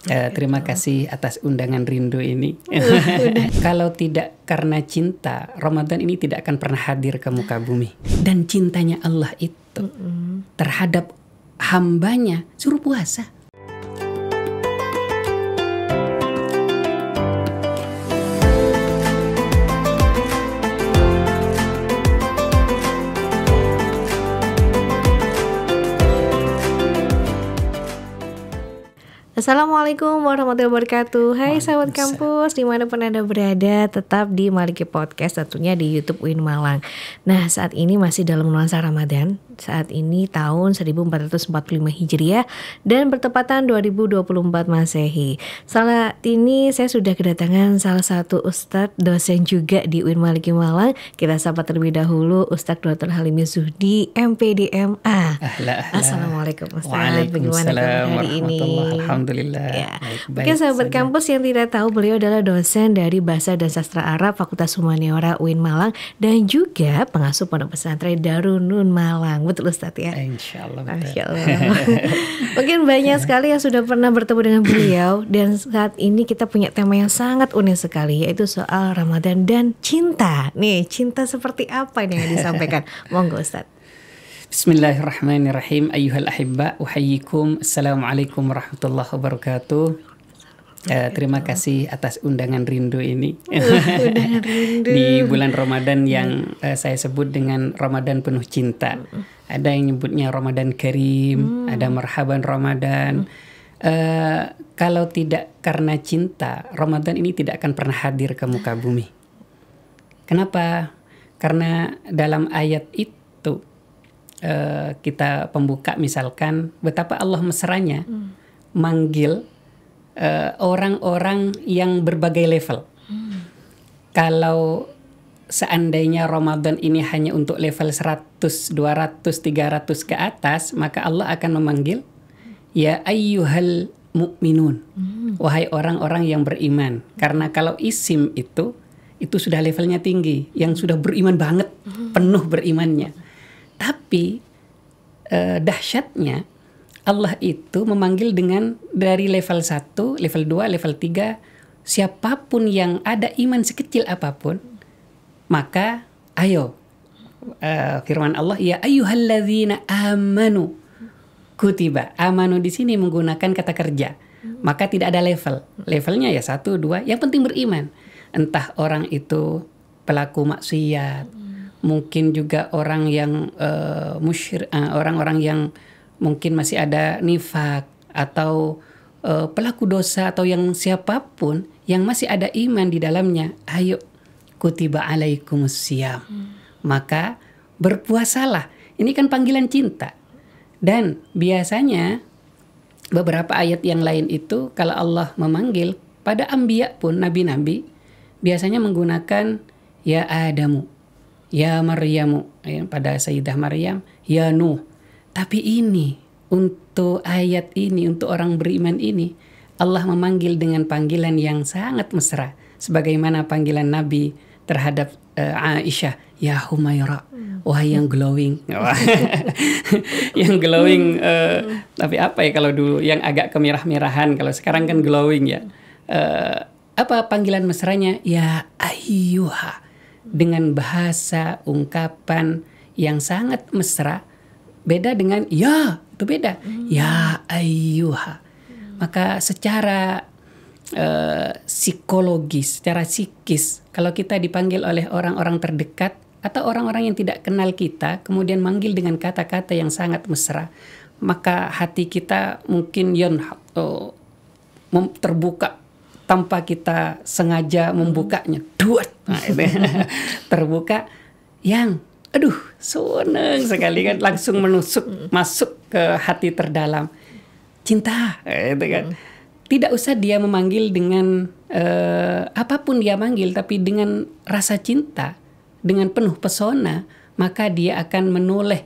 Terima kasih atas undangan rindu ini. Kalau tidak karena cinta, Ramadan ini tidak akan pernah hadir ke muka bumi. Dan cintanya Allah itu terhadap hambanya suruh puasa. Assalamualaikum warahmatullahi wabarakatuh. Hai sahabat kampus, dimanapun Anda berada, tetap di Maliki Podcast, tentunya di YouTube UIN Malang. Nah, saat ini masih dalam nuansa Ramadan. Saat ini tahun 1445 Hijriah dan bertepatan 2024 Masehi. Saat ini saya sudah kedatangan salah satu ustadz dosen juga di UIN Maliki Malang. Kita sapa terlebih dahulu Ustadz Dr. Halimi Zuhdi, MPDMA. Assalamualaikum Ustadz, bagaimana hari ini? Alhamdulillah. Ya. Mungkin sahabat kampus yang tidak tahu, beliau adalah dosen dari Bahasa dan Sastra Arab Fakultas Humaniora UIN Malang dan juga pengasuh Pondok Pesantren Darun Nun Malang. Betul Ustadz ya? Insyaallah. Mungkin banyak sekali yang sudah pernah bertemu dengan beliau, dan saat ini kita punya tema yang sangat unik sekali, yaitu soal Ramadan dan cinta. Nih, cinta seperti apa ini yang disampaikan? Monggo Ustadz. Bismillahirrahmanirrahim. Ayyuhal ahibba, uhayyikum. Assalamualaikum warahmatullahi wabarakatuh. Terima kasih atas undangan rindu ini. Di bulan Ramadan yang saya sebut dengan Ramadan penuh cinta. Ada yang nyebutnya Ramadan Karim, ada Marhaban Ramadan. Kalau tidak karena cinta, Ramadan ini tidak akan pernah hadir ke muka bumi. Kenapa? Karena dalam ayat itu kita pembuka misalkan betapa Allah mesranya manggil orang-orang yang berbagai level. Kalau seandainya Ramadan ini hanya untuk level 100, 200, 300 ke atas, maka Allah akan memanggil ya ayyuhal mu'minun, wahai orang-orang yang beriman. Karena kalau isim itu sudah levelnya tinggi, yang sudah beriman banget, penuh berimannya. Tapi dahsyatnya Allah itu memanggil dengan dari level 1, level 2, level 3, siapapun yang ada iman sekecil apapun, maka ayo, firman Allah, ya ayyuhalladzina amanu kutiba. Amanu di sini menggunakan kata kerja, maka tidak ada level. Levelnya ya 1, 2, yang penting beriman. Entah orang itu pelaku maksiat, mungkin juga orang yang musyrik, orang-orang yang mungkin masih ada nifak, atau pelaku dosa, atau yang siapapun yang masih ada iman di dalamnya, ayo kutiba alaikumusiyam, maka berpuasalah. Ini kan panggilan cinta. Dan biasanya beberapa ayat yang lain itu kalau Allah memanggil pada anbiya pun, nabi-nabi, biasanya menggunakan ya Adamu, ya Maryamu, pada Sayyidah Maryam, ya Nuh. Tapi ini, untuk ayat ini, untuk orang beriman ini, Allah memanggil dengan panggilan yang sangat mesra. Sebagaimana panggilan Nabi terhadap Aisyah, ya Humaira, wahai yang glowing. Yang glowing, tapi apa ya kalau dulu, yang agak kemerah-merahan, kalau sekarang kan glowing ya. Apa panggilan mesranya? Ya ayyuha. Dengan bahasa ungkapan yang sangat mesra. Beda dengan ya, itu beda. Ya ayyuha. Maka secara psikologis, secara psikis, kalau kita dipanggil oleh orang-orang terdekat atau orang-orang yang tidak kenal kita, kemudian manggil dengan kata-kata yang sangat mesra, maka hati kita mungkin terbuka tanpa kita sengaja membukanya. Terbuka yang aduh, seneng sekali kan, langsung masuk ke hati terdalam. Cinta, gitu kan. Tidak usah dia memanggil dengan apapun dia manggil, tapi dengan rasa cinta, dengan penuh pesona, maka dia akan menoleh,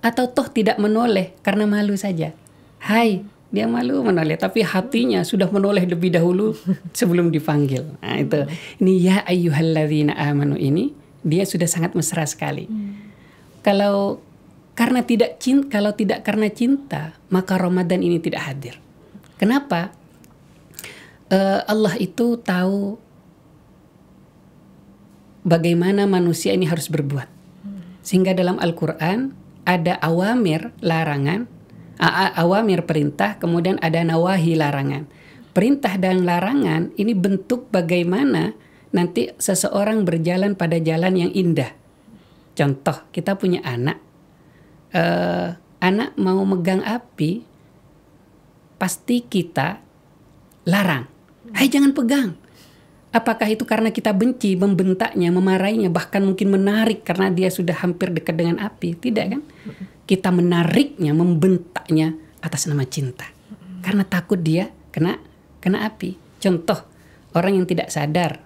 atau toh tidak menoleh karena malu saja. Hai, dia malu menoleh, tapi hatinya sudah menoleh lebih dahulu sebelum dipanggil. Nah, itu. Ini ya ayyuhalladzina amanu ini, dia sudah sangat mesra sekali. Kalau tidak karena cinta, maka Ramadan ini tidak hadir. Kenapa? Allah itu tahu bagaimana manusia ini harus berbuat. Sehingga dalam Al-Quran ada awamir larangan, awamir perintah, kemudian ada nawahi larangan. Perintah dan larangan ini bentuk bagaimana nanti seseorang berjalan pada jalan yang indah. Contoh, kita punya anak. Anak mau megang api, pasti kita larang. Hai, jangan pegang. Apakah itu karena kita benci, membentaknya, memarahinya, bahkan mungkin menarik karena dia sudah hampir dekat dengan api? Tidak kan? Kita menariknya, membentaknya atas nama cinta. Karena takut dia kena api. Contoh, orang yang tidak sadar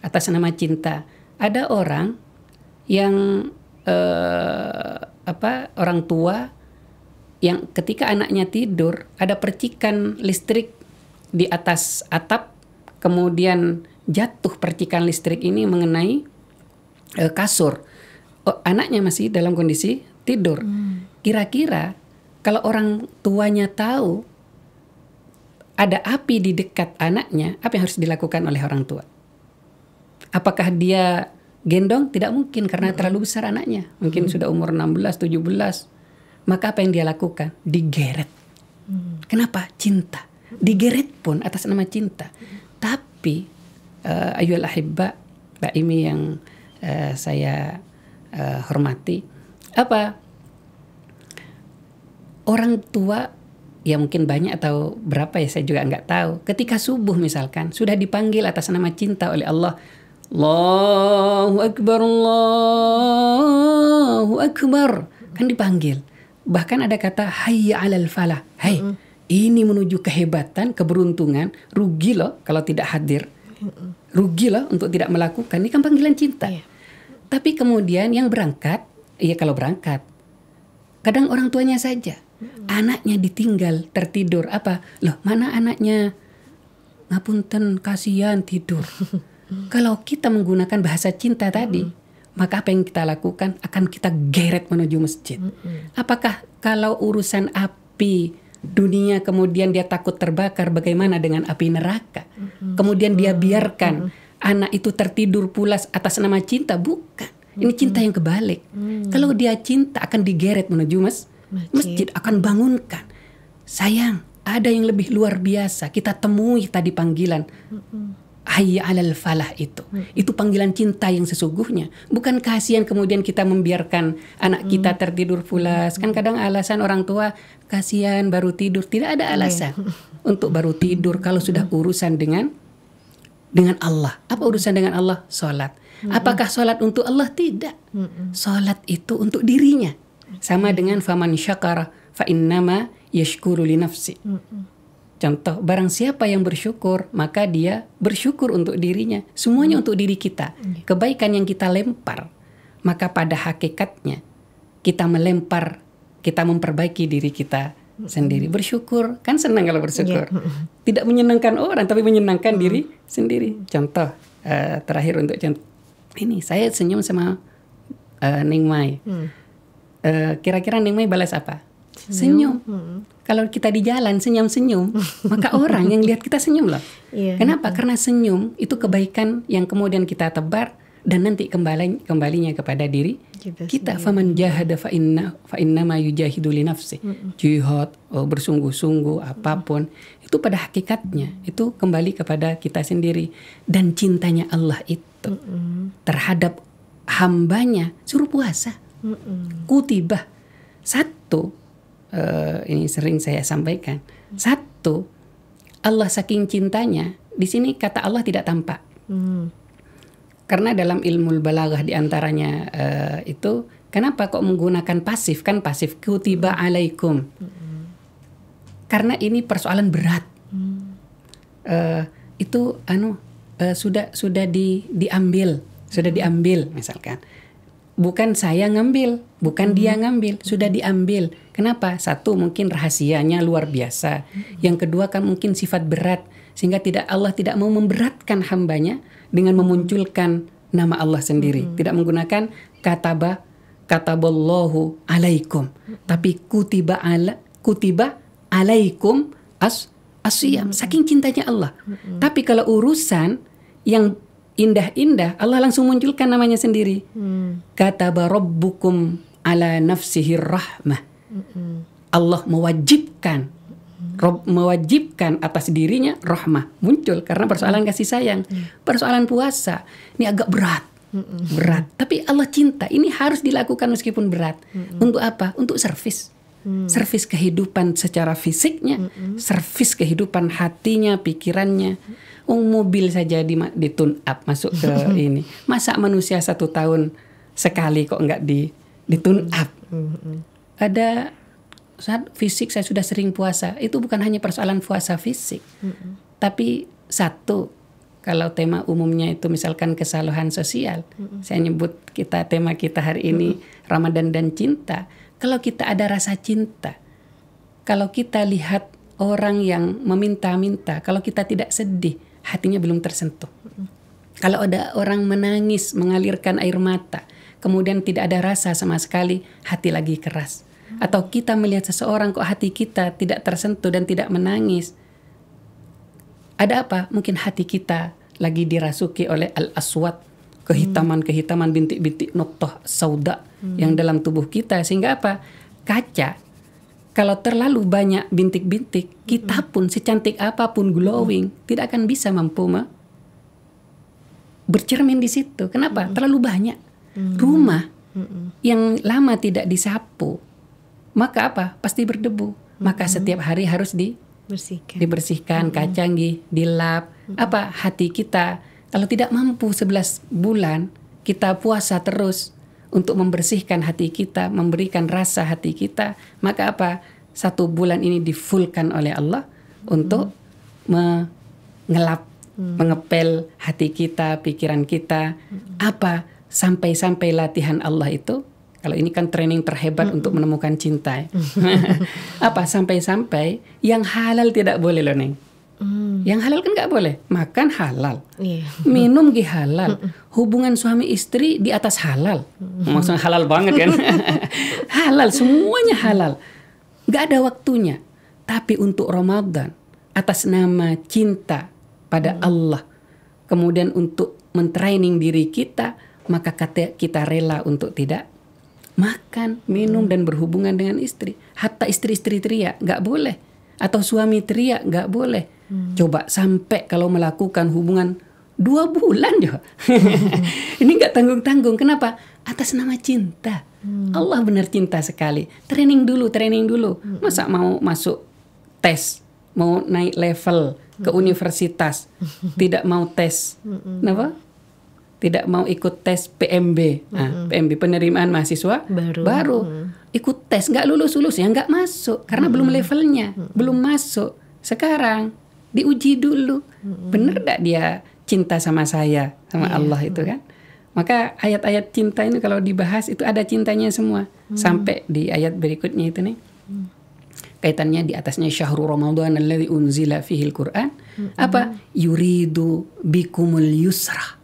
atas nama cinta. Ada orang yang orang tua yang ketika anaknya tidur ada percikan listrik di atas atap, kemudian jatuh percikan listrik ini mengenai kasur. Anaknya masih dalam kondisi tidur. Kira-kira kalau orang tuanya tahu ada api di dekat anaknya, apa yang harus dilakukan oleh orang tua? Apakah dia gendong? Tidak mungkin karena terlalu besar anaknya. Mungkin sudah umur 16, 17. Maka apa yang dia lakukan? Digeret. Kenapa? Cinta. Digeret pun atas nama cinta. Tapi ayyuhal ahibba, Mbak Imi yang saya hormati, orang tua ya mungkin banyak atau berapa ya saya juga nggak tahu. Ketika subuh misalkan sudah dipanggil atas nama cinta oleh Allah, Allahu Akbar, Allahu Akbar, kan dipanggil. Bahkan ada kata hayya 'alal falah. Hai, ini menuju kehebatan, keberuntungan. Rugi loh kalau tidak hadir. Rugi loh untuk tidak melakukan. Ini kan panggilan cinta. Tapi kemudian yang berangkat, ya kalau berangkat, kadang orang tuanya saja. Anaknya ditinggal tertidur. Apa? Loh, mana anaknya? Ngapunten, kasihan tidur. Kalau kita menggunakan bahasa cinta tadi, maka apa yang kita lakukan akan kita geret menuju masjid. Apakah kalau urusan api dunia kemudian dia takut terbakar, bagaimana dengan api neraka? Kemudian dia biarkan anak itu tertidur pulas atas nama cinta? Bukan. Ini cinta yang kebalik. Kalau dia cinta akan digeret menuju masjid, akan bangunkan. Sayang, ada yang lebih luar biasa. Kita temui tadi panggilan hayya 'alal falah itu. Itu panggilan cinta yang sesungguhnya. Bukan kasihan kemudian kita membiarkan anak kita tertidur pulas. Kan kadang alasan orang tua, kasihan baru tidur. Tidak ada alasan untuk baru tidur kalau sudah urusan dengan Allah. Apa urusan dengan Allah? Salat. Apakah salat untuk Allah? Tidak. Salat itu untuk dirinya. Sama dengan faman syakara fa innama yashkuru li nafsi. Contoh, barang siapa yang bersyukur, maka dia bersyukur untuk dirinya. Semuanya untuk diri kita. Kebaikan yang kita lempar, maka pada hakikatnya kita melempar, kita memperbaiki diri kita sendiri. Bersyukur, kan senang kalau bersyukur. Tidak menyenangkan orang, tapi menyenangkan diri sendiri. Contoh, terakhir untuk contoh. Ini, saya senyum sama Ning Mai. Kira-kira Ning Mai balas apa? Senyum. Kalau kita di jalan senyum-senyum, maka orang yang lihat kita senyum loh. Kenapa? Karena senyum itu kebaikan yang kemudian kita tebar dan nanti kembalinya kepada diri kita. Faman jahada fa inna ma yujahidu li nafsi. Jihad, bersungguh-sungguh apapun itu pada hakikatnya itu kembali kepada kita sendiri. Dan cintanya Allah itu terhadap hambanya suruh puasa. Kutibah. Satu, ini sering saya sampaikan. Satu, Allah saking cintanya, di sini kata Allah tidak tampak. Karena dalam ilmu balaghah diantaranya itu, kenapa kok menggunakan pasif? Kan pasif, kutiba alaikum. Karena ini persoalan berat. Itu sudah diambil misalkan. Bukan saya ngambil, bukan dia ngambil, sudah diambil. Kenapa? Satu, mungkin rahasianya luar biasa. Yang kedua kan mungkin sifat berat, sehingga Allah tidak mau memberatkan hambanya dengan memunculkan nama Allah sendiri. Tidak menggunakan kataballahu alaikum, tapi kutiba alaikum As-siyam, saking cintanya Allah. Tapi kalau urusan yang indah-indah, Allah langsung munculkan namanya sendiri. Kataba rabbukum ala nafsihi rahmah. Allah mewajibkan atas dirinya rahmah, muncul karena persoalan kasih sayang. Persoalan puasa ini agak berat. Tapi Allah cinta, ini harus dilakukan meskipun berat. Untuk apa? Untuk servis. Servis kehidupan secara fisiknya, servis kehidupan hatinya, pikirannya. Mobil saja di tune up masuk ke ini. Masa manusia 1 tahun sekali kok nggak di tune up? Ada saat fisik saya sudah sering puasa. Itu bukan hanya persoalan puasa fisik, tapi satu, kalau tema umumnya itu misalkan kesalahan sosial, saya nyebut tema kita hari ini Ramadan dan cinta. Kalau kita ada rasa cinta, kalau kita lihat orang yang meminta-minta, kalau kita tidak sedih, hatinya belum tersentuh. Kalau ada orang menangis, mengalirkan air mata, kemudian tidak ada rasa sama sekali, hati lagi keras. Atau kita melihat seseorang kok hati kita tidak tersentuh dan tidak menangis. Ada apa? Mungkin hati kita lagi dirasuki oleh al-aswad, kehitaman-kehitaman, bintik-bintik noktah sauda yang dalam tubuh kita. Sehingga apa? Kaca, kalau terlalu banyak bintik-bintik, kita pun secantik apapun glowing, tidak akan bisa mampu bercermin di situ. Kenapa? Terlalu banyak. Rumah yang lama tidak disapu, maka apa? Pasti berdebu. Maka setiap hari harus dibersihkan, kacanggi, dilap. Apa? Hati kita, kalau tidak mampu 11 bulan, kita puasa terus untuk membersihkan hati kita, memberikan rasa hati kita, maka apa? 1 bulan ini di-fullkan oleh Allah untuk mengelap, mengepel hati kita, pikiran kita. Apa? Sampai-sampai latihan Allah itu, kalau ini kan training terhebat untuk menemukan cinta. Apa? Sampai-sampai yang halal tidak boleh loh, Neng. Yang halal kan nggak boleh. Makan halal, minum halal, hubungan suami istri di atas halal. Maksudnya halal banget kan? Halal, semuanya halal. Nggak ada waktunya. Tapi untuk Ramadan, atas nama cinta pada Allah, kemudian untuk mentraining diri kita, maka kita rela untuk tidak makan, minum, dan berhubungan dengan istri. Hatta istri-istri teriak, nggak boleh. Atau suami teriak, nggak boleh. Coba sampai kalau melakukan hubungan 2 bulan juga. Ini nggak tanggung-tanggung. Kenapa? Atas nama cinta. Allah benar cinta sekali. Training dulu. Masa mau masuk tes, mau naik level ke universitas, tidak mau tes. Kenapa? Tidak mau ikut tes PMB. PMB, penerimaan mahasiswa baru. Ikut tes, nggak lulus ya nggak masuk. Karena belum levelnya, belum masuk. Sekarang diuji dulu. Bener nggak dia cinta sama saya, sama Allah itu kan? Maka ayat-ayat cinta ini kalau dibahas itu ada cintanya semua. Sampai di ayat berikutnya itu nih. Kaitannya di atasnya syahrul Ramadan alladzi unzila fihil Qur'an. Apa? Yuridu bikumul yusra.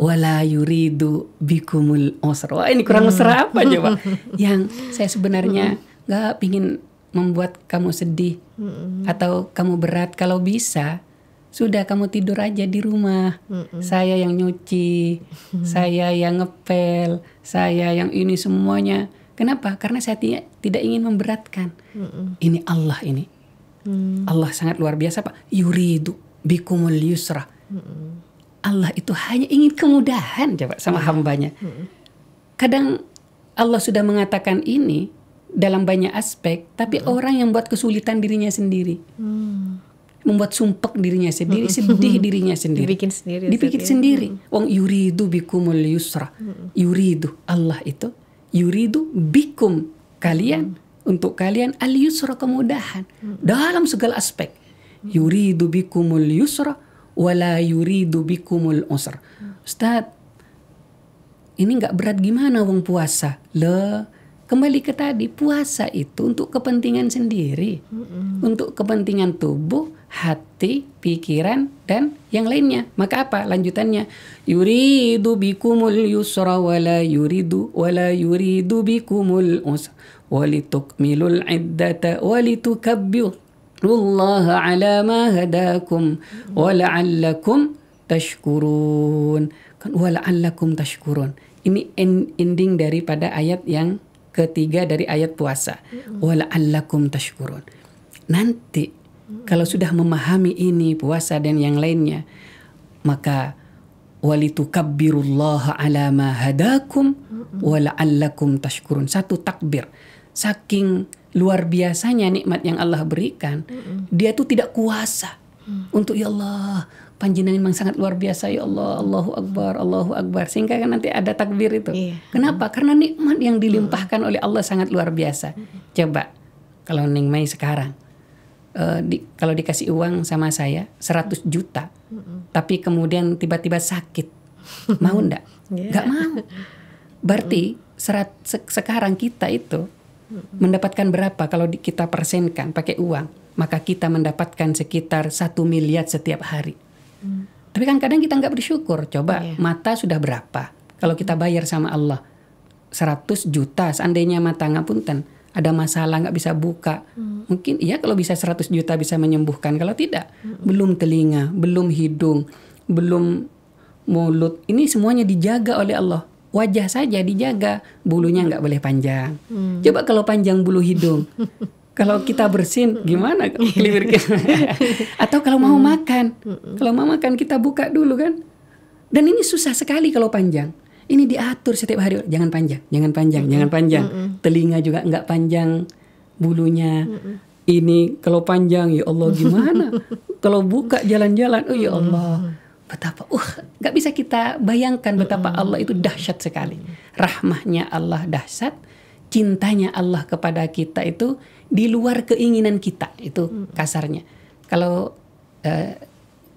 Wala yuridu bikumul usra. Wah, ini kurang mesra apa coba? Yang saya sebenarnya nggak pingin membuat kamu sedih atau kamu berat. Kalau bisa, sudah kamu tidur aja di rumah. Saya yang nyuci, saya yang ngepel, saya yang ini semuanya. Kenapa? Karena saya tidak ingin memberatkan. Ini Allah ini. Allah sangat luar biasa, Pak. Yuridu bikumul yusra. Allah itu hanya ingin kemudahan coba sama hambanya. Kadang Allah sudah mengatakan ini dalam banyak aspek, tapi orang yang buat kesulitan dirinya sendiri. Membuat sumpek dirinya sendiri, sedih dirinya sendiri. Dibikin sendiri. Wong yuridu bikumul yusra. Yuridu, Allah itu yuridu bikum, kalian, untuk kalian al yusra, kemudahan dalam segala aspek. Yuridu bikumul yusra wala yuridu bikumul usra. Ustaz, ini nggak berat gimana wong puasa? Kembali ke tadi, puasa itu untuk kepentingan sendiri, untuk kepentingan tubuh, hati, pikiran, dan yang lainnya. Maka apa lanjutannya? Yuridu bikumul yusra wala yuridu bikumul usra walitukmilul iddata walitukabbir. Wallaha ala ma hadakum wa la'allakum tashkurun. Kan wa la'allakum tashkurun. Ini ending daripada ayat yang ketiga dari ayat puasa. Wa la'allakum tashkurun. Nanti kalau sudah memahami ini puasa dan yang lainnya, maka walitukabbirullaha ala ma hadakum wa la'allakum tashkurun. Satu takbir. Saking luar biasanya nikmat yang Allah berikan, dia tuh tidak kuasa untuk ya Allah, panjenengan memang sangat luar biasa ya Allah, Allahu Akbar, Allahu Akbar. Sehingga kan nanti ada takbir itu. Kenapa? Karena nikmat yang dilimpahkan oleh Allah sangat luar biasa. Coba kalau Ning Mai sekarang, kalau dikasih uang sama saya 100 juta, tapi kemudian tiba-tiba sakit, mau ndak? Nggak mau. Berarti sekarang kita itu mendapatkan berapa kalau kita persenkan pakai uang, maka kita mendapatkan sekitar 1 miliar setiap hari. Tapi kan kadang kita nggak bersyukur. Coba mata sudah berapa kalau kita bayar sama Allah 100 juta, seandainya mata ngapunten ada masalah nggak bisa buka, mungkin iya kalau bisa 100 juta bisa menyembuhkan. Kalau tidak, belum telinga, belum hidung, belum mulut, ini semuanya dijaga oleh Allah. Wajah saja dijaga, bulunya nggak boleh panjang. Coba kalau panjang bulu hidung, kalau kita bersin gimana? Atau kalau mau makan, kita buka dulu kan. Dan ini susah sekali kalau panjang. Ini diatur setiap hari, jangan panjang, jangan panjang, jangan panjang. Telinga juga nggak panjang bulunya. Ini kalau panjang, ya Allah gimana? Kalau buka jalan-jalan, oh ya Allah. Betapa, nggak bisa kita bayangkan betapa Allah itu dahsyat sekali. Rahmahnya Allah dahsyat, cintanya Allah kepada kita itu di luar keinginan kita, itu kasarnya. Kalau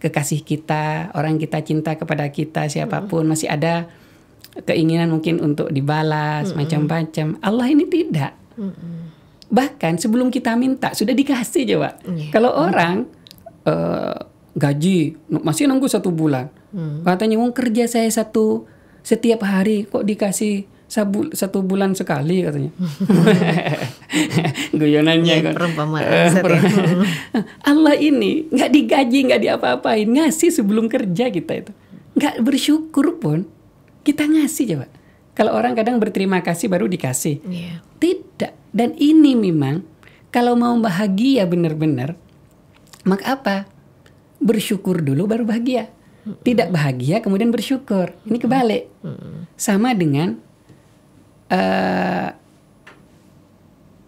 kekasih kita, orang kita cinta kepada kita, siapapun masih ada keinginan mungkin untuk dibalas, macam-macam. Allah ini tidak. Bahkan sebelum kita minta sudah dikasih coba. Kalau orang gaji masih nunggu 1 bulan, katanya mau kerja saya setiap hari kok dikasih 1 bulan sekali katanya. Guyonannya kan. Allah ini nggak digaji, nggak diapa-apain, ngasih sebelum kerja kita itu. Nggak bersyukur pun kita ngasih coba. Kalau orang kadang berterima kasih baru dikasih. Tidak. Dan ini memang kalau mau bahagia benar-benar, maka apa? Bersyukur dulu baru bahagia. Tidak bahagia kemudian bersyukur. Ini kebalik. Sama dengan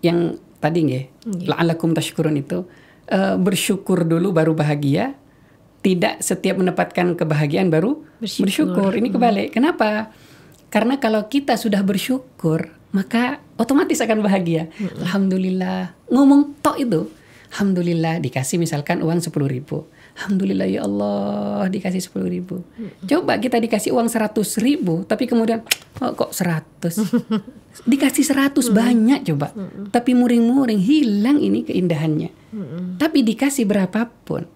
yang tadi nggih, la'allakum tashkurun itu, bersyukur dulu baru bahagia. Tidak setiap mendapatkan kebahagiaan baru bersyukur. Ini kebalik. Kenapa? Karena kalau kita sudah bersyukur, maka otomatis akan bahagia. Alhamdulillah. Ngomong tok itu, alhamdulillah dikasih misalkan uang 10.000. Alhamdulillah ya Allah dikasih 10.000. Coba kita dikasih uang 100.000, tapi kemudian kok 100? Dikasih 100 banyak coba, tapi muring-muring, hilang ini keindahannya. Tapi dikasih berapapun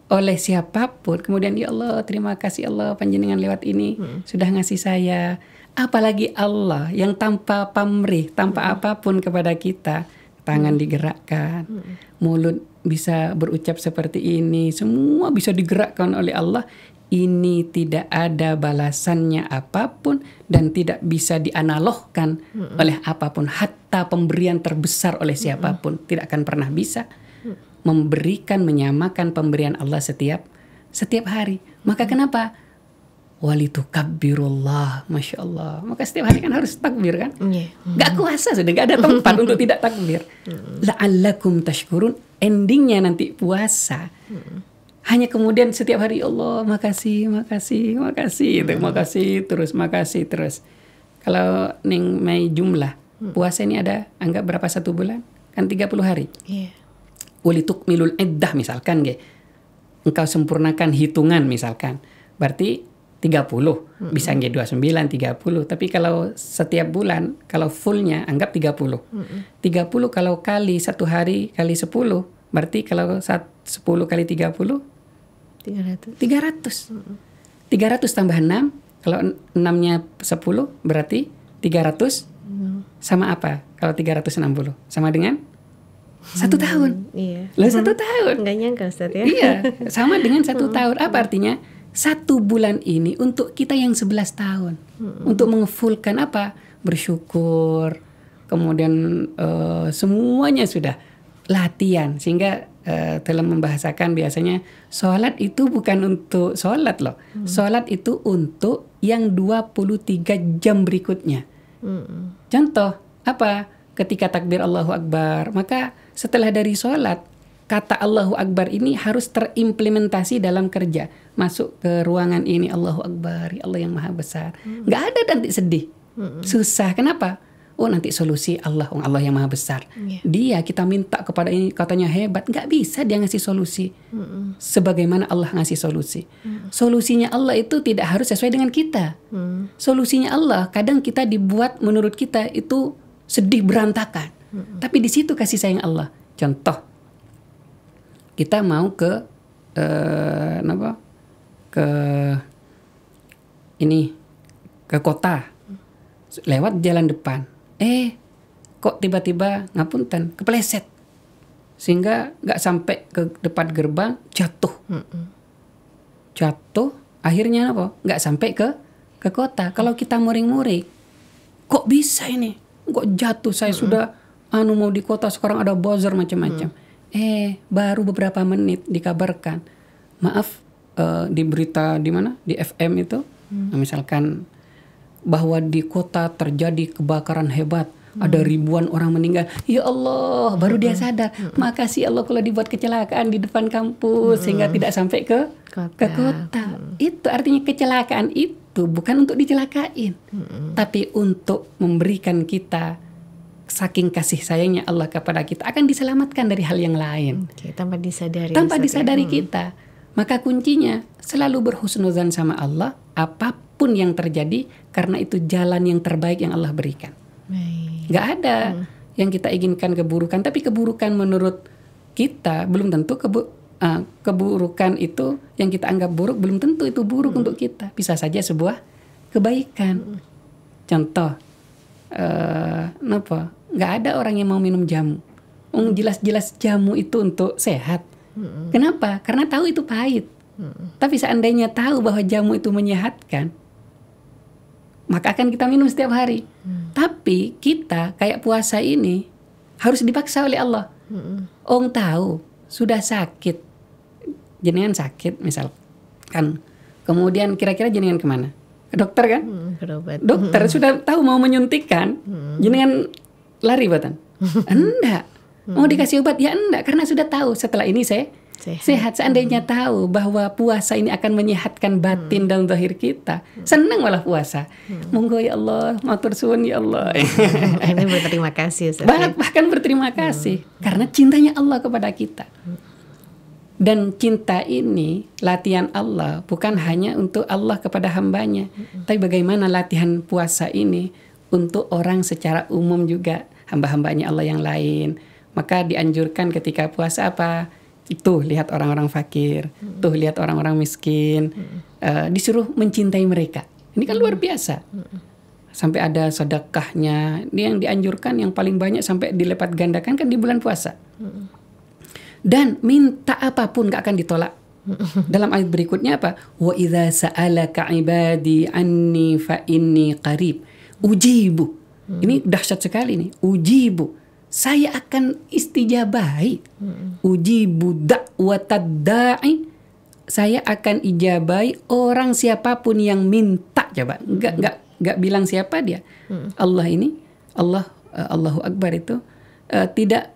oleh siapapun, kemudian ya Allah terima kasih Allah panjenengan lewat ini sudah ngasih saya. Apalagi Allah yang tanpa pamrih, tanpa apapun kepada kita, tangan digerakkan, mulut bisa berucap seperti ini, semua bisa digerakkan oleh Allah. Ini tidak ada balasannya apapun dan tidak bisa dianalogkan oleh apapun. Hatta pemberian terbesar oleh siapapun tidak akan pernah bisa memberikan, menyamakan pemberian Allah setiap hari. Maka kenapa? Walitukabbirullah, Masya Allah. Maka setiap hari kan harus takbir kan? Gak kuasa sudah, gak ada tempat untuk tidak takbir. La'allakum tashkurun. Endingnya nanti puasa. Hanya kemudian setiap hari Allah makasih, makasih, makasih. Makasih terus. Kalau Ning Mai jumlah puasa ini ada anggap berapa 1 bulan? Kan 30 hari. Walitukmilul iddah misalkan engkau sempurnakan hitungan misalkan. Berarti 30, bisa nggih 29, 30. Tapi kalau setiap bulan, kalau fullnya anggap 30. 30 kalau kali 1 hari kali 10, berarti kalau 10 kali 30 300. 300 tambah 6, kalau 6-nya 10 berarti 300 sama apa? Kalau 360 sama dengan 1 tahun. Iya. Loh 1 tahun. Nggak nyangka Ustaz ya. Iya, sama dengan 1 tahun. Apa artinya? 1 bulan ini untuk kita yang 11 tahun. Untuk mengefulkan apa? Bersyukur. Kemudian semuanya sudah latihan. Sehingga telah membahasakan biasanya sholat itu bukan untuk sholat loh. Sholat itu untuk yang 23 jam berikutnya. Contoh, apa? Ketika takbir Allahu Akbar, maka setelah dari sholat, kata Allahu Akbar ini harus terimplementasi dalam kerja. Masuk ke ruangan ini, Allahu Akbar, ya Allah yang maha besar. Nggak ada nanti sedih. Susah, kenapa? Oh nanti solusi Allah, Allah yang maha besar. Dia kita minta kepada ini, katanya hebat. Nggak bisa dia ngasih solusi. Sebagaimana Allah ngasih solusi. Solusinya Allah itu tidak harus sesuai dengan kita. Solusinya Allah, kadang kita dibuat menurut kita itu sedih berantakan. Tapi di situ kasih sayang Allah. Contoh, kita mau ke ke kota, lewat jalan depan. Kok tiba-tiba ngapunten kepleset, sehingga nggak sampai ke depan gerbang, jatuh. Jatuh, akhirnya apa? Nggak sampai ke kota. Kalau kita muring-muring, kok bisa ini? Kok jatuh, saya sudah mau di kota, sekarang ada buzzer macam-macam. Baru beberapa menit dikabarkan, maaf, di berita di mana, di FM itu, misalkan bahwa di kota terjadi kebakaran hebat, ada ribuan orang meninggal. Ya Allah, baru dia sadar. Makasih Allah kalau dibuat kecelakaan di depan kampus sehingga tidak sampai ke kota. Itu artinya kecelakaan itu bukan untuk dicelakain, tapi untuk memberikan kita, saking kasih sayangnya Allah kepada kita, akan diselamatkan dari hal yang lain. Tanpa disadari. Tanpa disadari kita. Maka kuncinya selalu berhusnuzan sama Allah, apapun yang terjadi, karena itu jalan yang terbaik yang Allah berikan. Gak ada yang kita inginkan keburukan, tapi keburukan menurut kita belum tentu keburukan itu yang kita anggap buruk belum tentu itu buruk untuk kita. Bisa saja sebuah kebaikan. Contoh, nggak ada orang yang mau minum jamu. Jelas-jelas jamu itu untuk sehat. Kenapa? Karena tahu itu pahit. Tapi seandainya tahu bahwa jamu itu menyehatkan, maka akan kita minum setiap hari. Tapi kita kayak puasa ini harus dipaksa oleh Allah. Tahu sudah sakit, jenengan sakit misalkan, kemudian kira-kira jenengan kemana? Ke dokter kan? Dokter sudah tahu mau menyuntikkan, jenengan lari buatan? Enggak. Mau dikasih obat? Ya enggak, karena sudah tahu setelah ini saya sehat. Seandainya tahu bahwa puasa ini akan menyehatkan batin dan zahir kita, senang malah puasa. Monggo ya Allah, matur suwun ya Allah. Ini berterima kasih. Bahkan berterima kasih karena cintanya Allah kepada kita. Dan cinta ini latihan Allah, bukan hanya untuk Allah kepada hambanya, tapi bagaimana latihan puasa ini untuk orang secara umum juga, hamba-hambanya Allah yang lain. Maka dianjurkan ketika puasa apa? Tuh lihat orang-orang fakir, tuh lihat orang-orang miskin, disuruh mencintai mereka. Ini kan luar biasa. Sampai ada sedekahnya. Ini yang dianjurkan yang paling banyak sampai dilipat gandakan kan di bulan puasa. Dan minta apapun gak akan ditolak. Dalam ayat berikutnya apa? Wa idza sa'alaka ibadi anni fa inni qarib ujibu. Ini dahsyat sekali nih. Ujibu. Saya akan istijabahi. Ujibu da'watad da'i. Saya akan ijabahi orang siapapun yang minta. Coba, enggak bilang siapa dia. Allah ini, Allahu Akbar itu tidak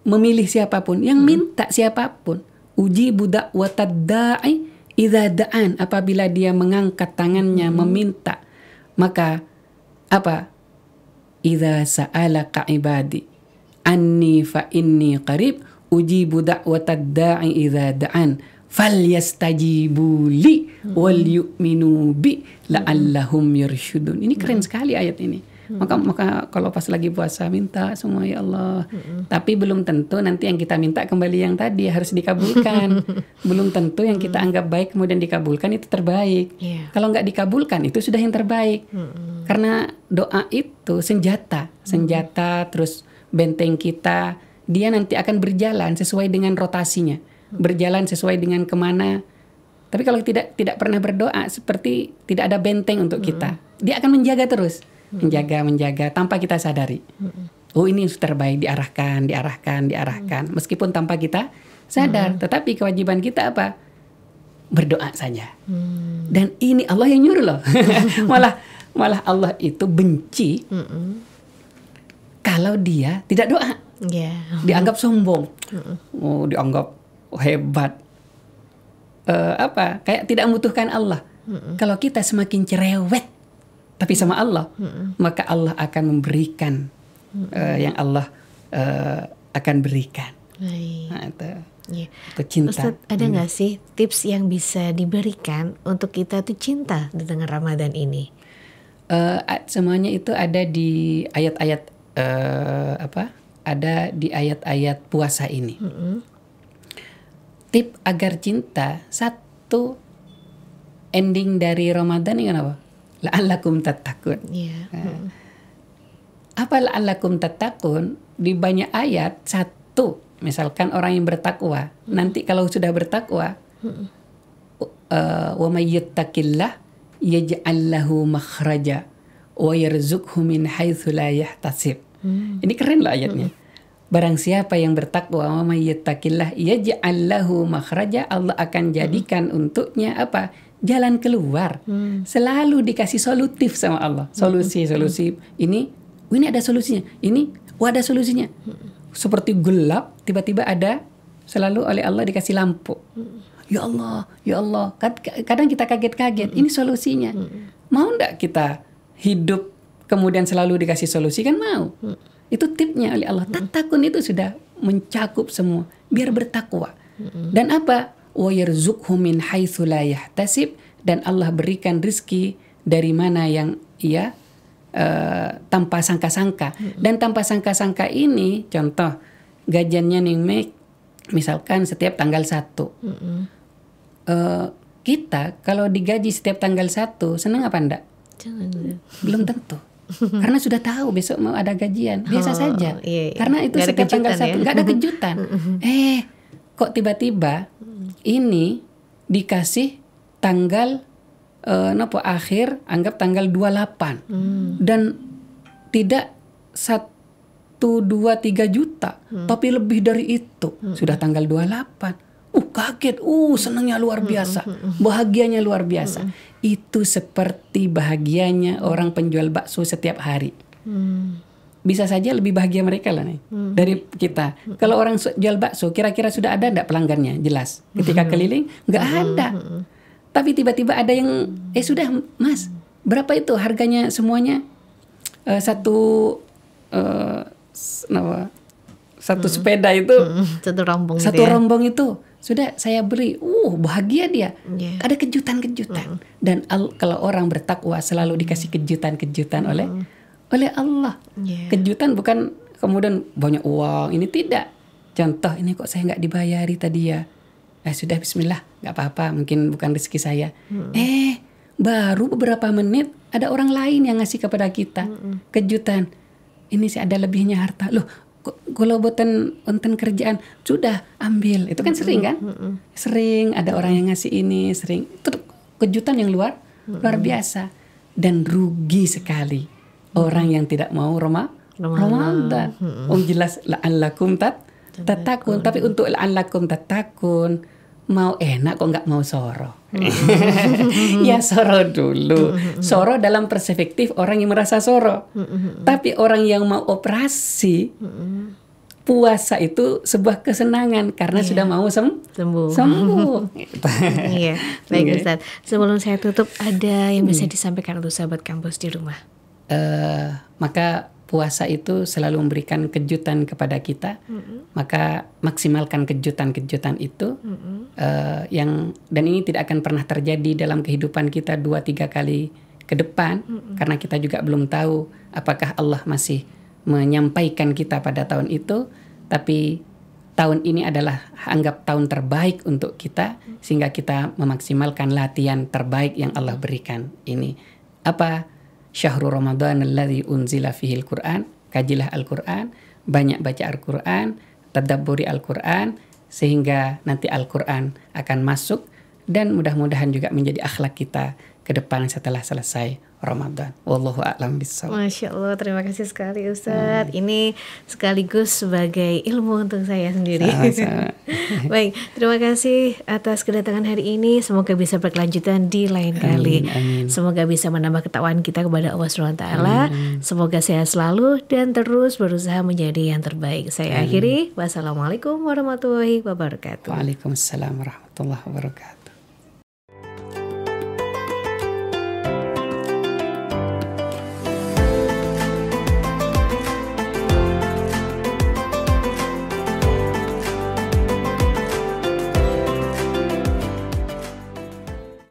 memilih siapapun, yang minta siapapun. Ujibu da'watad da'i idza da'an, apabila dia mengangkat tangannya meminta. Maka apa? Idza sa'alaka ibadi anni fa inni qarib ujibu da'watad da'i idza da'an falyastajibu li wal yu'minu bi la'allahum yarshudun. Ini keren sekali ayat ini. Maka kalau pas lagi puasa minta semua ya Allah. Tapi belum tentu nanti yang kita minta kembali yang tadi harus dikabulkan. Belum tentu yang kita anggap baik kemudian dikabulkan itu terbaik. Kalau nggak dikabulkan itu sudah yang terbaik. Karena doa itu senjata terus benteng kita dia nanti akan berjalan sesuai dengan rotasinya, berjalan sesuai dengan kemana. Tapi kalau tidak pernah berdoa, seperti tidak ada benteng untuk kita. Dia akan menjaga terus, menjaga tanpa kita sadari. Oh, ini terbaik, diarahkan. Meskipun tanpa kita sadar, tetapi kewajiban kita apa? Berdoa saja. Dan ini Allah yang nyuruh loh. malah Allah itu benci kalau dia tidak doa. Dianggap sombong. Oh, dianggap hebat. Kayak tidak membutuhkan Allah. Kalau kita semakin cerewet tapi sama Allah, maka Allah akan memberikan yang Allah akan berikan. Nah, itu cinta. Ustaz, ada nggak sih tips yang bisa diberikan untuk kita tuh cinta di tengah Ramadan ini? Semuanya itu ada di ayat-ayat ada di ayat-ayat puasa ini. Tip agar cinta, satu, ending dari Ramadan ini apa? La'allakum tattaqun. Apa la'allakum tattaqun? Di banyak ayat, satu, misalkan orang yang bertakwa, nanti kalau sudah bertakwa, wa may yattaqillah yaj'al lahu makhraja wa yarzuqhu min haitsu la yahtasib. Ini keren loh ayatnya. Barang siapa yang bertakwa, wa may yattaqillah yaj'al lahu makhraja, Allah akan jadikan untuknya apa? Jalan keluar. Selalu dikasih solutif sama Allah. Solusi. Ini ada solusinya. Ini ada solusinya. Seperti gelap, tiba-tiba ada, selalu oleh Allah dikasih lampu. Ya Allah. Kadang kita kaget-kaget. Ini solusinya. Mau enggak kita hidup kemudian selalu dikasih solusi? Kan mau. Itu tipnya oleh Allah. Tattaqun itu sudah mencakup semua. Biar bertakwa. Dan apa? Wa yarzuqhu min haitsu la yahtasib, dan Allah berikan rizki dari mana yang ia tanpa sangka-sangka. Dan tanpa sangka-sangka ini, contoh gajiannya nih misalkan setiap tanggal 1. Kita kalau digaji setiap tanggal 1 senang apa enggak? Belum tentu. Karena sudah tahu besok mau ada gajian, biasa saja. Karena itu setiap tanggal 1 nggak ada kejutan. Kok tiba-tiba ini dikasih tanggal akhir, anggap tanggal 28, dan tidak 1, 2, 3 juta, tapi lebih dari itu. Sudah tanggal 28. Kaget, senangnya luar biasa, bahagianya luar biasa. Itu seperti bahagianya orang penjual bakso setiap hari. Bisa saja lebih bahagia mereka lah nih dari kita. Kalau orang jual bakso, kira-kira sudah ada enggak pelanggannya? Jelas. Ketika keliling, nggak ada. Tapi tiba-tiba ada yang, sudah Mas, berapa itu harganya semuanya? Satu sepeda itu, satu rombong itu sudah saya beli. Bahagia dia. Ada kejutan-kejutan. Dan kalau orang bertakwa selalu dikasih kejutan-kejutan oleh Allah. Kejutan bukan kemudian banyak uang, ini tidak. Contoh, ini kok saya nggak dibayari tadi ya. Sudah bismillah, nggak apa-apa, mungkin bukan rezeki saya. Baru beberapa menit ada orang lain yang ngasih kepada kita kejutan. Ini sih ada lebihnya harta. Loh, kalau buatan kerjaan sudah ambil. Itu kan sering kan? Sering ada orang yang ngasih ini, sering. Itu kejutan yang luar biasa. Dan rugi sekali orang yang tidak mau Ramadan. Jelas la'allakum tattaqun. Tapi untuk la'allakum tattaqun, mau enak kok nggak mau soro. Ya soro dulu. Soro dalam perspektif orang yang merasa soro. Tapi orang yang mau operasi, puasa itu sebuah kesenangan karena sudah mau sembuh. Iya, baik Ustaz. Sebelum saya tutup, ada yang bisa disampaikan untuk sahabat kampus di rumah? Maka puasa itu selalu memberikan kejutan kepada kita, maka maksimalkan kejutan-kejutan itu, dan ini tidak akan pernah terjadi dalam kehidupan kita 2-3 kali ke depan, karena kita juga belum tahu apakah Allah masih menyampaikan kita pada tahun itu, tapi tahun ini adalah anggap tahun terbaik untuk kita, sehingga kita memaksimalkan latihan terbaik yang Allah berikan ini. Apa? Syahrul Ramadan alladzi unzila fihil Qur'an, kajilah Al-Qur'an, banyak baca Al-Qur'an, tadabburi Al-Quran, sehingga nanti Al-Quran akan masuk dan mudah-mudahan juga menjadi akhlak kita ke depan setelah selesai Ramadan. Wallahu a'lam bishawab. Masya Allah, terima kasih sekali Ustadz. Ini sekaligus sebagai ilmu untuk saya sendiri. Baik, terima kasih atas kedatangan hari ini. Semoga bisa berkelanjutan di lain kali. Amin. Semoga bisa menambah ketakwaan kita kepada Allah SWT. Semoga sehat selalu dan terus berusaha menjadi yang terbaik. Saya akhiri. Wassalamualaikum warahmatullahi wabarakatuh. Waalaikumsalam warahmatullahi wabarakatuh.